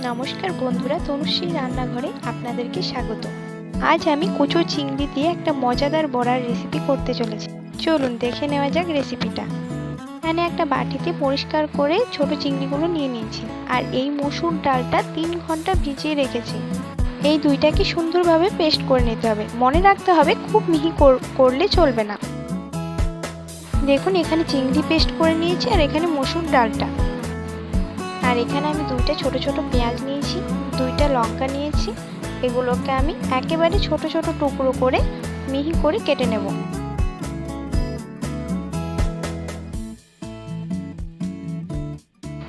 নমস্কার বন্ধুরা, তনুশ্রী রান্নাঘরে আপনাদেরকে স্বাগত। আজ আমি কচু চিংড়ি দিয়ে একটা মজাদার বড়ার রেসিপি করতে চলেছি। চলুন দেখে নেওয়া যাক রেসিপিটা। এখানে একটা বাটিতে পরিষ্কার করে ছোট চিংড়িগুলো নিয়ে নিয়েছি, আর এই মসুর ডালটা 3 ঘন্টা ভিজিয়ে রেখেছি। এই দুইটাকে সুন্দরভাবে পেস্ট করে নিতে হবে। মনে রাখতে হবে খুব মিহি করলে চলবে না। দেখুন, এখানে চিংড়ি পেস্ট করে নিয়েছি আর এখানে মসুর ডালটা। আর এখানে আমি দুইটা ছোট ছোট পেঁয়াজ নিয়েছি, দুইটা লঙ্কা নিয়েছি। এগুলোকে আমি একেবারে ছোট ছোট টুকরো করে মিহি করে কেটে নেব।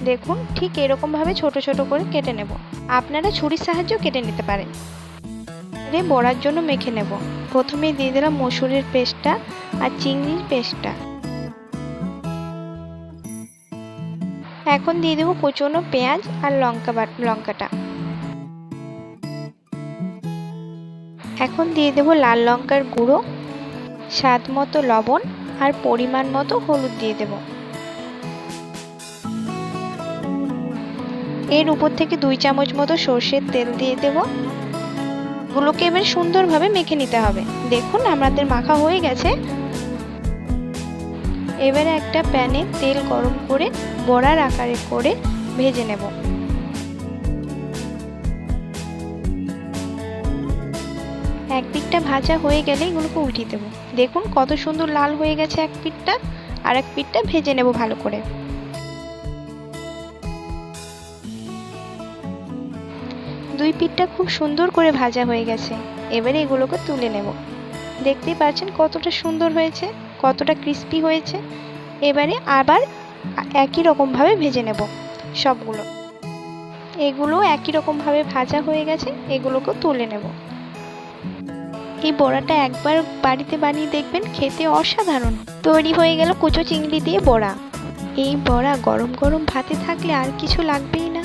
দেখুন, ঠিক এরকম ভাবে ছোট ছোট করে কেটে নেব। আপনারা ছুরির সাহায্যেও কেটে নিতে পারেন। বড়ার জন্য মেখে নেব। প্রথমেই দিয়ে দিলাম মসুরের পেস্টটা আর চিংড়ির পেস্টটা। এখন দিয়ে দেবো কুচনো পেঁয়াজ আর লঙ্কাটা। এখন দিয়ে দেবো লাল লঙ্কার গুঁড়ো, স্বাদ মতো লবণ আর পরিমাণ মতো হলুদ দিয়ে দেব। এর উপর থেকে 2 চামচ মতো সর্ষের তেল দিয়ে দেব। এগুলোকে এবার সুন্দরভাবে মেখে নিতে হবে। দেখুন, আমাদের মাখা হয়ে গেছে। এবারে একটা প্যানে তেল গরম করে বড়ার আকারে করে ভেজে নেব। এক পিঠটা ভাজা হয়ে গেলে এগুলোকে উঠিয়ে দেব। দেখুন কত সুন্দর লাল হয়ে গেছে এক পিঠটা, আর এক পিঠটা ভেজে নেব ভালো করে। দুই পিঠটা খুব সুন্দর করে ভাজা হয়ে গেছে। এবারে এগুলোকে তুলে নেব। দেখতেই পাচ্ছেন কতটা সুন্দর হয়েছে, কতটা ক্রিস্পি হয়েছে। এবারে আবার একই রকম ভাবে ভেজে নেব সবগুলো। এগুলো একই রকম ভাবে ভাজা হয়ে গেছে, এগুলোকে তুলে নেব। এই বড়াটা একবার বাড়িতে বানিয়ে দেখবেন, খেতে অসাধারণ। তৈরি হয়ে গেল কচু চিংড়ি দিয়ে বড়া। এই বড়া গরম গরম ভাতে থাকলে আর কিছু লাগবেই না।